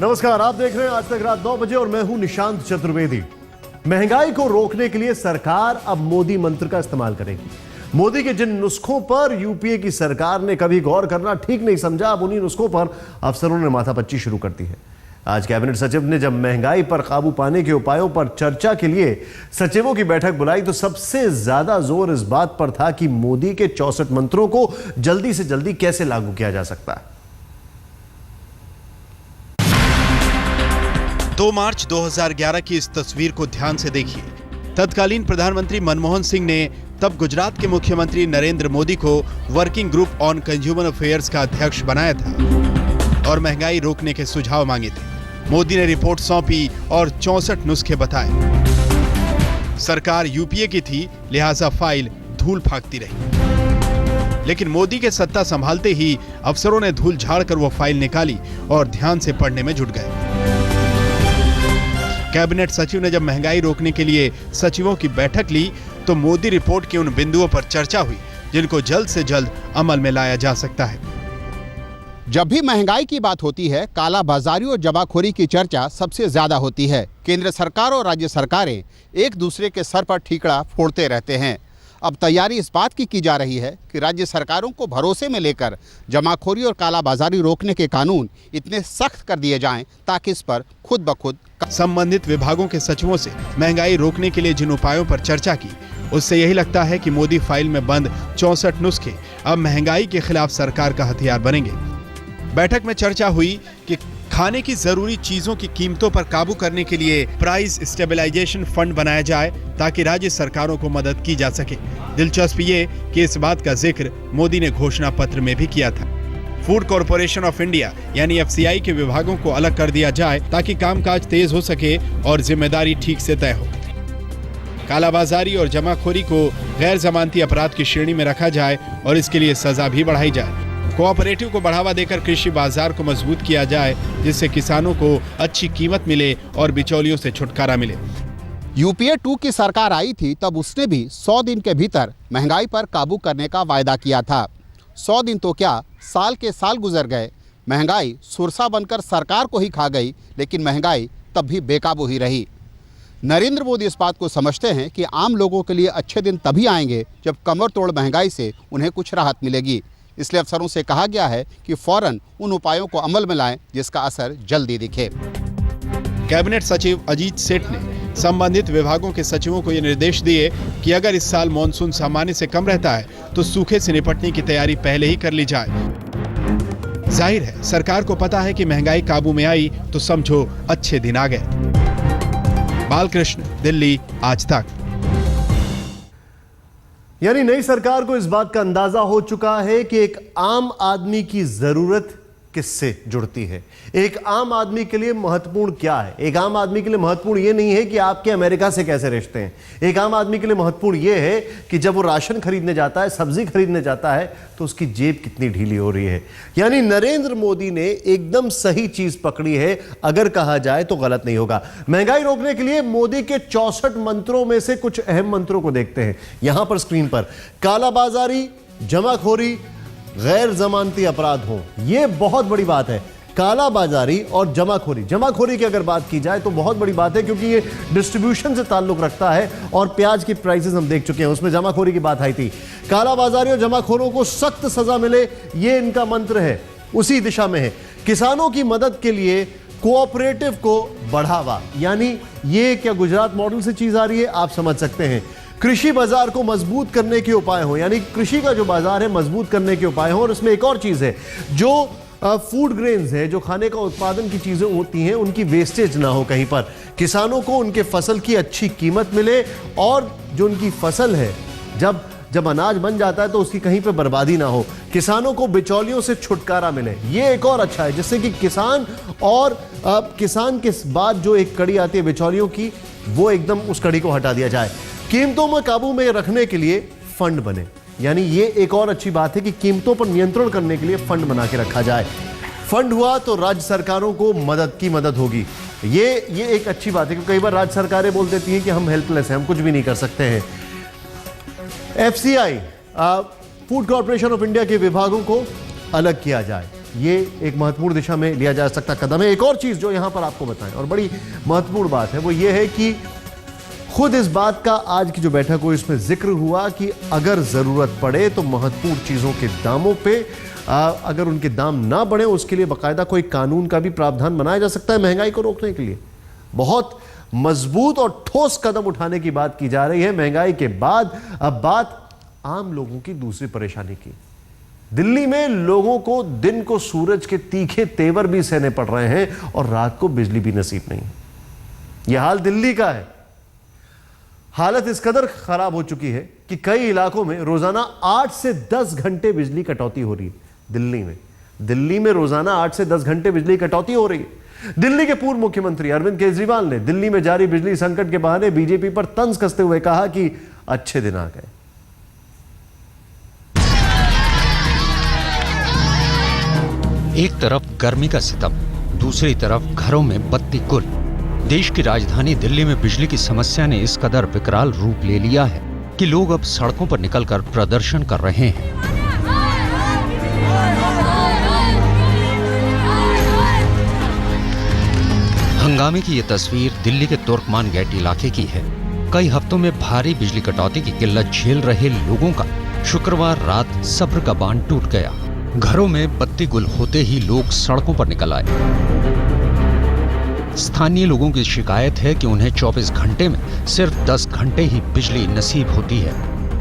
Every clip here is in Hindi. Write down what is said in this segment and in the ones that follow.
नमस्कार, आप देख रहे हैं आज तक रात 9 बजे और मैं हूं निशांत चतुर्वेदी। महंगाई को रोकने के लिए सरकार अब मोदी मंत्र का इस्तेमाल करेगी। मोदी के जिन नुस्खों पर यूपीए की सरकार ने कभी गौर करना ठीक नहीं समझा, अब उन्हीं नुस्खों पर अफसरों ने माथापच्ची शुरू कर दी है। आज कैबिनेट सचिव ने जब महंगाई पर काबू पाने के उपायों पर चर्चा के लिए सचिवों की बैठक बुलाई तो सबसे ज्यादा जोर इस बात पर था कि मोदी के 64 मंत्रों को जल्दी से जल्दी कैसे लागू किया जा सकता है। 2 मार्च 2011 की इस तस्वीर को ध्यान से देखिए। तत्कालीन प्रधानमंत्री मनमोहन सिंह ने तब गुजरात के मुख्यमंत्री नरेंद्र मोदी को working group on consumer affairs का अध्यक्ष बनाया था और महंगाई रोकने के सुझाव मांगे थे। मोदी ने रिपोर्ट सौंपी और 64 नुस्खे बताए। सरकार यूपीए की थी, लिहाजा फाइल धूल फेंकती रही। लेकिन मोदी के सत्ता संभालते ही अफसरों ने धूल झाड़कर वो फाइल निकाली और ध्यान से पढ़ने में जुट गए। कैबिनेट सचिव ने जब महंगाई रोकने के लिए सचिवों की बैठक ली तो मोदी रिपोर्ट के उन बिंदुओं पर चर्चा हुई जिनको जल्द से जल्द अमल में लाया जा सकता है। जब भी महंगाई की बात होती है, काला बाजारी और जमाखोरी की चर्चा सबसे ज्यादा होती है। केंद्र सरकार और राज्य सरकारें एक दूसरे के सर पर ठीकरा फोड़ते रहते हैं। अब तैयारी इस बात की जा रही है कि राज्य सरकारों को भरोसे में लेकर जमाखोरी और काला बाजारी रोकने के कानून इतने सख्त कर दिए जाएं ताकि इस पर खुद ब खुद संबंधित विभागों के सचिवों से महंगाई रोकने के लिए जिन उपायों पर चर्चा की, उससे यही लगता है कि मोदी फाइल में बंद 64 नुस्खे अब महंगाई के खिलाफ सरकार का हथियार बनेंगे। बैठक में चर्चा हुई कि खाने की जरूरी चीजों की कीमतों पर काबू करने के लिए प्राइस स्टेबलाइजेशन फंड बनाया जाए ताकि राज्य सरकारों को मदद की जा सके। दिलचस्प ये कि इस बात का जिक्र मोदी ने घोषणा पत्र में भी किया था। फूड कॉरपोरेशन ऑफ इंडिया यानी एफसीआई के विभागों को अलग कर दिया जाए ताकि कामकाज तेज हो सके और जिम्मेदारी ठीक से तय हो। कालाबाजारी और जमाखोरी को गैर जमानती अपराध की श्रेणी में रखा जाए और इसके लिए सजा भी बढ़ाई जाए। कोऑपरेटिव को बढ़ावा देकर कृषि बाजार को मजबूत किया जाए जिससे किसानों को अच्छी कीमत मिले और बिचौलियों से छुटकारा मिले। यूपीए 2 की सरकार आई थी तब उसने भी 100 दिन के भीतर महंगाई पर काबू करने का वायदा किया था। 100 दिन तो क्या, साल के साल गुजर गए। महंगाई सुरसा बनकर सरकार को ही खा गई, लेकिन महंगाई तब भी बेकाबू ही रही। नरेंद्र मोदी इस बात को समझते हैं कि आम लोगों के लिए अच्छे दिन तभी आएंगे जब कमर तोड़ महंगाई से उन्हें कुछ राहत मिलेगी। इसलिए अफसरों से कहा गया है कि फौरन उन उपायों को अमल में लाएं जिसका असर जल्दी दिखे। कैबिनेट सचिव अजीत सेठ ने संबंधित विभागों के सचिवों को ये निर्देश दिए कि अगर इस साल मॉनसून सामान्य से कम रहता है तो सूखे से निपटने की तैयारी पहले ही कर ली जाए। जाहिर है सरकार को पता है कि महंगाई काबू में आई तो समझो अच्छे दिन आ गए। बालकृष्ण, दिल्ली, आज तक। यानी नई सरकार को इस बात का अंदाजा हो चुका है कि एक आम आदमी की जरूरत किससे जुड़ती है, एक आम आदमी के लिए महत्वपूर्ण क्या है। एक आम आदमी के लिए महत्वपूर्ण यह नहीं है कि आपके अमेरिका से कैसे रिश्ते हैं। एक आम आदमी के लिए महत्वपूर्ण यह है कि जब वो राशन खरीदने जाता है, सब्जी खरीदने जाता है तो उसकी जेब कितनी ढीली हो रही है। यानी नरेंद्र मोदी ने एकदम सही चीज पकड़ी है, अगर कहा जाए तो गलत नहीं होगा। महंगाई रोकने के लिए मोदी के 64 मंत्रों में से कुछ अहम मंत्रों को देखते हैं यहां पर स्क्रीन पर। कालाबाजारी, जमाखोरी, गैर जमानती अपराध हो, यह बहुत बड़ी बात है। कालाबाजारी और जमाखोरी की अगर बात की जाए तो बहुत बड़ी बात है क्योंकि ये डिस्ट्रीब्यूशन से ताल्लुक रखता है और प्याज की प्राइसेस हम देख चुके हैं, उसमें जमाखोरी की बात आई थी। कालाबाजारी और जमाखोरों को सख्त सजा मिले, ये इनका मंत्र है, उसी दिशा में है। किसानों की मदद के लिए कोऑपरेटिव को बढ़ावा, यानी ये क्या गुजरात मॉडल से चीज आ रही है, आप समझ सकते हैं। कृषि बाजार को मजबूत करने के उपाय हो, यानी कृषि का जो बाजार है मजबूत करने के उपाय हो। और इसमें एक और चीज है, जो फूड ग्रेन्स है, जो खाने का उत्पादन की चीजें होती हैं, उनकी वेस्टेज ना हो कहीं पर। किसानों को उनके फसल की अच्छी कीमत मिले और जो उनकी फसल है जब अनाज बन जाता है तो उसकी कहीं पे बर्बादी ना हो। किसानों को बिचौलियों से छुटकारा मिले, ये एक और अच्छा है, जिससे कि किसान और किसान के बाद जो एक कड़ी आती है बिचौलियों की, वो एकदम उस कड़ी को हटा दिया जाए। कीमतों में काबू में रखने के लिए फंड बने, यानी ये एक और अच्छी बात है कि कीमतों पर नियंत्रण करने के लिए फंड बना के रखा जाए। फंड हुआ तो राज्य सरकारों को मदद होगी। ये एक अच्छी बात है क्योंकि कई बार राज्य सरकारें बोल देती हैं कि हम हेल्पलेस हैं, हम कुछ भी नहीं कर सकते हैं। FCI, food corporation of India के विभागों को अलग किया जाए। ये एक महत्वपूर्ण दिशा में लिया जा सकता कदम है। एक और चीज जो यहां पर आपको बताएं और बड़ी महत्वपूर्ण बात है वो ये है कि खुद इस बात का आज की जो बैठक हुई इसमें जिक्र हुआ कि अगर जरूरत पड़े तो महत्वपूर्ण चीजों के दामों पे अगर उनके दाम ना बढ़े उसके लिए बाकायदा कोई कानून का भी प्रावधान बनाया जा सकता है महंगाई को रोकने के लिए। बहुत मजबूत और ठोस कदम उठाने की बात की जा रही है। महंगाई के बाद अब बात आम लोगों की दूसरी परेशानी की। दिल्ली में लोगों को दिन को सूरज के तीखे तेवर भी सहने पड़ रहे हैं और रात को बिजली भी नसीब नहीं। यह हाल दिल्ली का है। हालत इस कदर खराब हो चुकी है कि कई इलाकों में रोजाना 8 से 10 घंटे बिजली कटौती हो रही है। दिल्ली में रोजाना 8 से 10 घंटे बिजली कटौती हो रही है। दिल्ली के पूर्व मुख्यमंत्री अरविंद केजरीवाल ने दिल्ली में जारी बिजली संकट के बहाने बीजेपी पर तंज कसते हुए कहा कि अच्छे दिन आ गए। एक तरफ गर्मी का सितम, दूसरी तरफ घरों में बत्ती गुल। देश की राजधानी दिल्ली में बिजली की समस्या ने इस कदर विकराल रूप ले लिया है कि लोग अब सड़कों पर निकलकर प्रदर्शन कर रहे हैं। हंगामे की ये तस्वीर दिल्ली के तुर्कमान गेट इलाके की है। कई हफ्तों में भारी बिजली कटौती की किल्लत झेल रहे लोगों का शुक्रवार रात सब्र का बांध टूट गया। घरों में बत्ती गुल होते ही लोग सड़कों पर निकल आए। स्थानीय लोगों की शिकायत है कि उन्हें 24 घंटे में सिर्फ 10 घंटे ही बिजली नसीब होती है।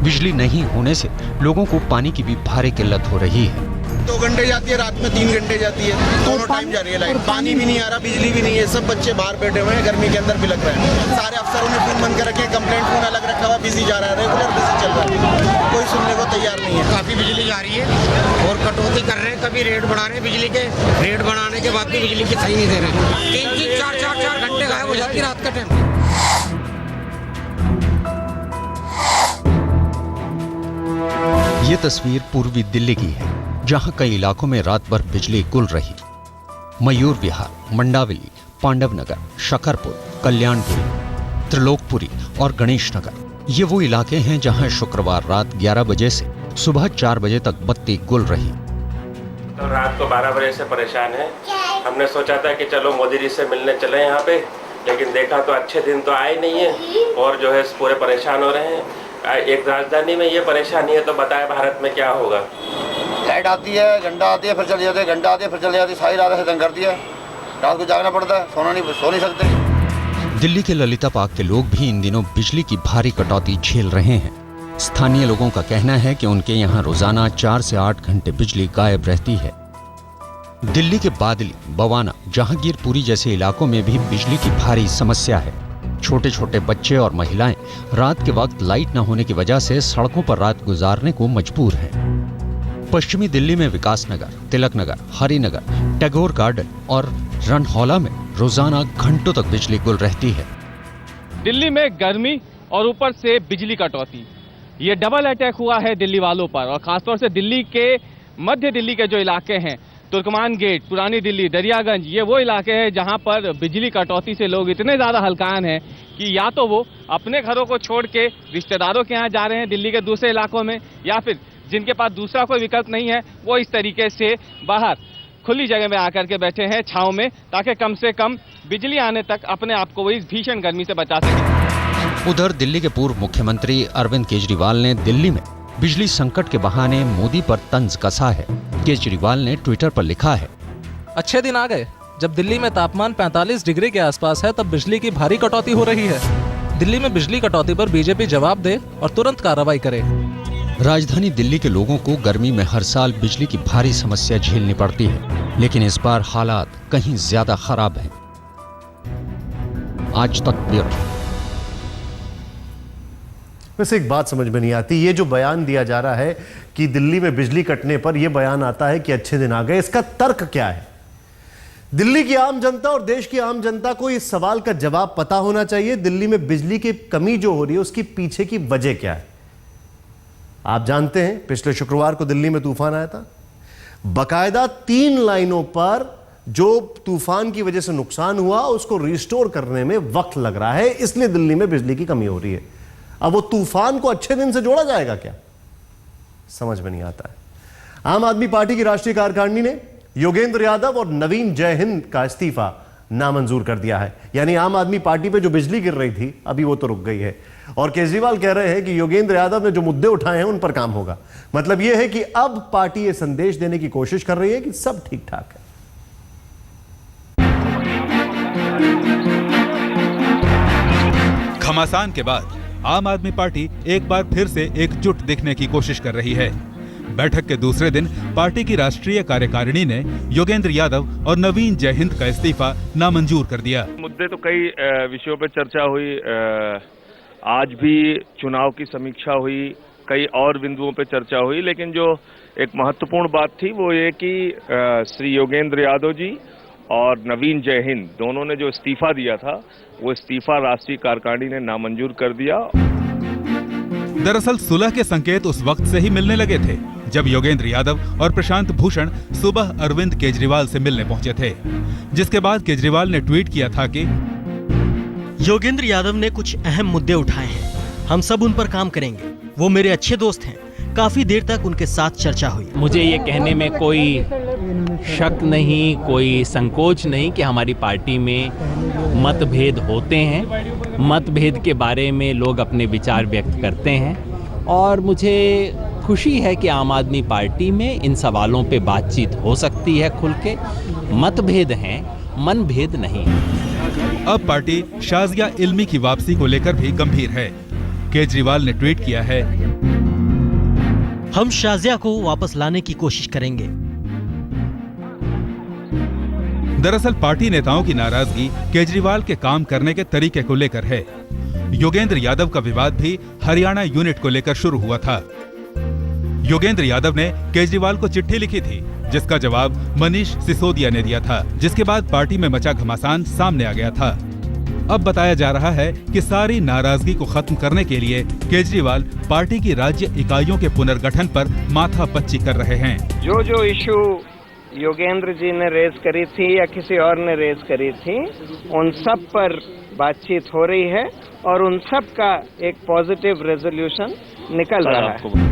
बिजली नहीं होने से लोगों को पानी की भी भारी किल्लत हो रही है। 2 घंटे जाती है, रात में 3 घंटे जाती है, दोनों टाइम जा रही है लाइट। पानी भी नहीं आ रहा, बिजली भी नहीं है। सब बच्चे बाहर बैठे हुए हैं, गर्मी के अंदर भी लग रहे हैं। सारे अफसरों ने फोन बंद कर रखे हैं, कंप्लेंट फोन अलग रखा हुआ, बिजी जा रहा है, रेगुलर बिजी चल रहा है, कोई सुनने को तैयार नहीं है। काफी बिजली जा रही है और कटौती कर रहे हैं, कभी रेट बढ़ा रहे हैं बिजली के, रेट बढ़ाने के बाद भी बिजली की सही नहीं दे रहे। 3-3, 4-4 घंटे गायब हो जाती है रात का टाइम। ये तस्वीर पूर्वी दिल्ली की है, जहां कई इलाकों में रात भर बिजली गुल रही। मयूर विहार, मंडावली, पांडव नगर, शकरपुर, कल्याणपुरी, त्रिलोकपुरी और गणेश नगर ये वो इलाके हैं जहां शुक्रवार रात 11 बजे से सुबह 4 बजे तक बत्ती गुल रही। तो रात को 12 बजे से परेशान है। हमने सोचा था कि चलो मोदी जी से मिलने चले यहाँ पे, लेकिन देखा तो अच्छे दिन तो आए नहीं है और जो है पूरे परेशान हो रहे हैं। एक राजधानी में ये परेशानी है तो बताए भारत में क्या होगा। लाइट आती है, घंटा आती है, फिर चली जाती है, घंटा आती है, फिर चली जाती है। सारी रात ऐसे तंग कर दिया, रात को जागना पड़ता है, सो नहीं सकते। दिल्ली के ललिता पार्क के लोग भी इन दिनों बिजली की भारी कटौती झेल रहे हैं। स्थानीय लोगों का कहना है कि उनके यहाँ रोजाना 4 से 8 घंटे बिजली गायब रहती है। दिल्ली के बादली, बवाना, जहांगीरपुरी जैसे इलाकों में भी बिजली की भारी समस्या है। छोटे छोटे बच्चे और महिलाएं रात के वक्त लाइट न होने की वजह से सड़कों पर रात गुजारने को मजबूर हैं। पश्चिमी दिल्ली में विकास नगर, तिलक नगर, हरिनगर, टैगोर गार्डन और रनहौला में रोजाना घंटों तक बिजली गुल रहती है। दिल्ली में गर्मी और ऊपर से बिजली कटौती, ये डबल अटैक हुआ है दिल्ली वालों पर। और खासतौर से दिल्ली के मध्य दिल्ली के जो इलाके हैं, तुर्कमान गेट, पुरानी दिल्ली, दरियागंज, ये वो इलाके हैं जहां पर बिजली कटौती से लोग इतने ज़्यादा हलकान हैं कि या तो वो अपने घरों को छोड़ के रिश्तेदारों के यहाँ जा रहे हैं दिल्ली के दूसरे इलाकों में, या फिर जिनके पास दूसरा कोई विकल्प नहीं है वो इस तरीके से बाहर खुली जगह में आकर के बैठे हैं छाँव में, ताकि कम से कम बिजली आने तक अपने आप को वो इस भीषण गर्मी से बचा सकें। उधर दिल्ली के पूर्व मुख्यमंत्री अरविंद केजरीवाल ने दिल्ली में बिजली संकट के बहाने मोदी पर तंज कसा है। केजरीवाल ने ट्विटर पर लिखा है, अच्छे दिन आ गए। जब दिल्ली में तापमान 45 डिग्री के आसपास है तब बिजली की भारी कटौती हो रही है। दिल्ली में बिजली कटौती पर बीजेपी जवाब दे और तुरंत कार्रवाई करे। राजधानी दिल्ली के लोगों को गर्मी में हर साल बिजली की भारी समस्या झेलनी पड़ती है, लेकिन इस बार हालात कहीं ज्यादा खराब हैं। आज तक ब्यूरो। वैसे एक बात समझ में नहीं आती, ये जो बयान दिया जा रहा है कि दिल्ली में बिजली कटने पर यह बयान आता है कि अच्छे दिन आ गए, इसका तर्क क्या है? दिल्ली की आम जनता और देश की आम जनता को इस सवाल का जवाब पता होना चाहिए। दिल्ली में बिजली की कमी जो हो रही है उसकी पीछे की वजह क्या है? आप जानते हैं पिछले शुक्रवार को दिल्ली में तूफान आया था। बकायदा 3 लाइनों पर जो तूफान की वजह से नुकसान हुआ उसको रिस्टोर करने में वक्त लग रहा है, इसलिए दिल्ली में बिजली की कमी हो रही है। अब वो तूफान को अच्छे दिन से जोड़ा जाएगा क्या? समझ में नहीं आता है। आम आदमी पार्टी की राष्ट्रीय कार्यकारिणी ने योगेंद्र यादव और नवीन जयहिंद का इस्तीफा नामंजूर कर दिया है। यानी आम आदमी पार्टी पे जो बिजली गिर रही थी अभी वो तो रुक गई है। और केजरीवाल कह रहे हैं कि योगेंद्र यादव ने जो मुद्दे उठाए हैं उन पर काम होगा। मतलब यह है कि अब पार्टी ये संदेश देने की कोशिश कर रही है कि सब ठीक ठाक है। घमासान के बाद आम आदमी पार्टी एक बार फिर से एकजुट दिखने की कोशिश कर रही है। बैठक के दूसरे दिन पार्टी की राष्ट्रीय कार्यकारिणी ने योगेंद्र यादव और नवीन जयहिंद का इस्तीफा नामंजूर कर दिया। मुद्दे तो कई विषयों पर चर्चा हुई, आज भी चुनाव की समीक्षा हुई, कई और बिंदुओं पर चर्चा हुई, लेकिन जो एक महत्वपूर्ण बात थी वो ये कि श्री योगेंद्र यादव जी और नवीन जयहिंद दोनों ने जो इस्तीफा दिया था वो इस्तीफा राष्ट्रीय कार्यकारिणी ने नामंजूर कर दिया। दरअसल सुलह के संकेत उस वक्त से ही मिलने लगे थे जब योगेंद्र यादव और प्रशांत भूषण सुबह अरविंद केजरीवाल से मिलने पहुंचे थे, जिसके बाद केजरीवाल ने ट्वीट किया था कि योगेंद्र यादव ने कुछ अहम मुद्दे उठाए हैं, हम सब उन पर काम करेंगे। वो मेरे अच्छे दोस्त हैं, काफी देर तक उनके साथ चर्चा हुई। मुझे ये कहने में कोई शक नहीं, कोई संकोच नहीं कि हमारी पार्टी में मतभेद होते हैं। मतभेद के बारे में लोग अपने विचार व्यक्त करते हैं और मुझे खुशी है कि आम आदमी पार्टी में इन सवालों पे बातचीत हो सकती है खुल के। मतभेद हैं, मनभेद नहीं। अब पार्टी शाजिया इल्मी की वापसी को लेकर भी गंभीर है। केजरीवाल ने ट्वीट किया है, हम शाजिया को वापस लाने की कोशिश करेंगे। दरअसल पार्टी नेताओं की नाराजगी केजरीवाल के काम करने के तरीके को लेकर है। योगेंद्र यादव का विवाद भी हरियाणा यूनिट को लेकर शुरू हुआ था। योगेंद्र यादव ने केजरीवाल को चिट्ठी लिखी थी जिसका जवाब मनीष सिसोदिया ने दिया था, जिसके बाद पार्टी में मचा घमासान सामने आ गया था। अब बताया जा रहा है कि सारी नाराजगी को खत्म करने के लिए केजरीवाल पार्टी की राज्य इकाइयों के पुनर्गठन पर माथापच्ची कर रहे हैं। जो जो इशू योगेंद्र जी ने रेज करी थी या किसी और ने रेज करी थी, उन सब पर बातचीत हो रही है और उन सब का एक पॉजिटिव रेजोल्यूशन निकल रहा है।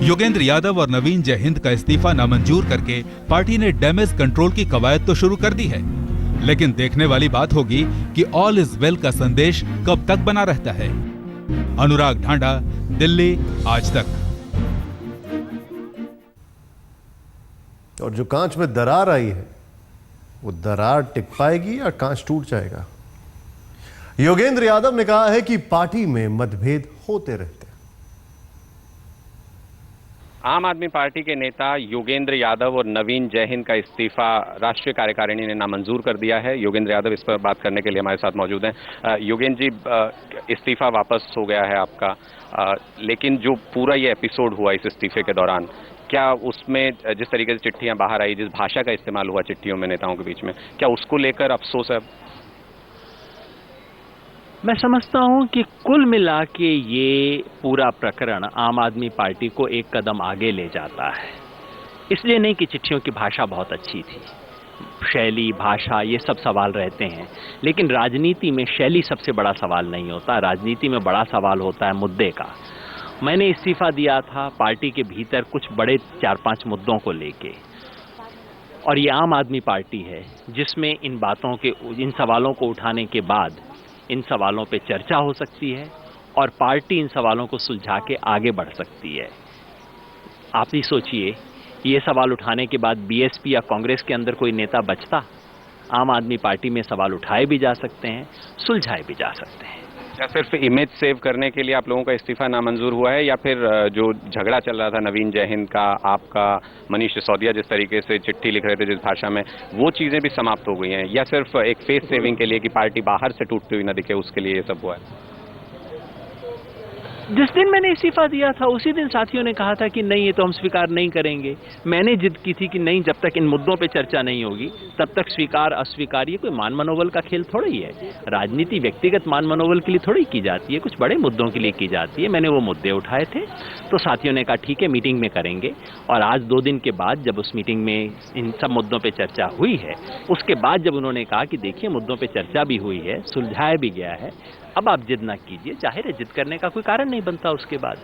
योगेंद्र यादव और नवीन जयहिंद का इस्तीफा नामंजूर करके पार्टी ने डैमेज कंट्रोल की कवायद तो शुरू कर दी है, लेकिन देखने वाली बात होगी कि ऑल इज वेल का संदेश कब तक बना रहता है। अनुराग ढांडा, दिल्ली, आज तक। और जो कांच में दरार आई है वो दरार टिक पाएगी या कांच टूट जाएगा? योगेंद्र यादव ने कहा है कि पार्टी में मतभेद होते रहते हैं। आम आदमी पार्टी के नेता योगेंद्र यादव और नवीन जयहिंद का इस्तीफा राष्ट्रीय कार्यकारिणी ने नामंजूर कर दिया है। योगेंद्र यादव इस पर बात करने के लिए हमारे साथ मौजूद हैं। योगेंद्र जी, इस्तीफा वापस हो गया है आपका, लेकिन जो पूरा ये एपिसोड हुआ इस इस्तीफे के दौरान, क्या उसमें जिस तरीके से चिट्ठियां बाहर आई, जिस भाषा का इस्तेमाल हुआ चिट्ठियों में नेताओं के बीच में, क्या उसको लेकर अफसोस है? मैं समझता हूं कि कुल मिला के ये पूरा प्रकरण आम आदमी पार्टी को एक कदम आगे ले जाता है। इसलिए नहीं कि चिट्ठियों की भाषा बहुत अच्छी थी, शैली, भाषा, ये सब सवाल रहते हैं, लेकिन राजनीति में शैली सबसे बड़ा सवाल नहीं होता। राजनीति में बड़ा सवाल होता है मुद्दे का। मैंने इस्तीफा दिया था पार्टी के भीतर कुछ बड़े 4-5 मुद्दों को लेके, और ये आम आदमी पार्टी है जिसमें इन बातों के, इन सवालों को उठाने के बाद इन सवालों पे चर्चा हो सकती है और पार्टी इन सवालों को सुलझा के आगे बढ़ सकती है। आप ही सोचिए, ये सवाल उठाने के बाद बीएसपी या कांग्रेस के अंदर कोई नेता बचता? आम आदमी पार्टी में सवाल उठाए भी जा सकते हैं, सुलझाए भी जा सकते हैं। क्या सिर्फ इमेज सेव करने के लिए आप लोगों का इस्तीफा नामंजूर हुआ है, या फिर जो झगड़ा चल रहा था नवीन जयहिंद का, आपका, मनीष सिसोदिया जिस तरीके से चिट्ठी लिख रहे थे जिस भाषा में, वो चीजें भी समाप्त हो गई हैं, या सिर्फ एक फेस सेविंग के लिए कि पार्टी बाहर से टूटती हुई न दिखे, उसके लिए ये सब हुआ है? जिस दिन मैंने इस्तीफा दिया था उसी दिन साथियों ने कहा था कि नहीं, ये तो हम स्वीकार नहीं करेंगे। मैंने जिद की थी कि नहीं, जब तक इन मुद्दों पे चर्चा नहीं होगी तब तक स्वीकार अस्वीकार, ये कोई मान मनोबल का खेल थोड़ा ही है। राजनीति व्यक्तिगत मान मनोबल के लिए थोड़ी की जाती है, कुछ बड़े मुद्दों के लिए की जाती है। मैंने वो मुद्दे उठाए थे तो साथियों ने कहा ठीक है, मीटिंग में करेंगे। और आज 2 दिन के बाद जब उस मीटिंग में इन सब मुद्दों पर चर्चा हुई है, उसके बाद जब उन्होंने कहा कि देखिए मुद्दों पर चर्चा भी हुई है, सुलझाया भी गया है, अब आप जिद ना कीजिए, जाहिर है जिद करने का कोई कारण नहीं बनता उसके बाद।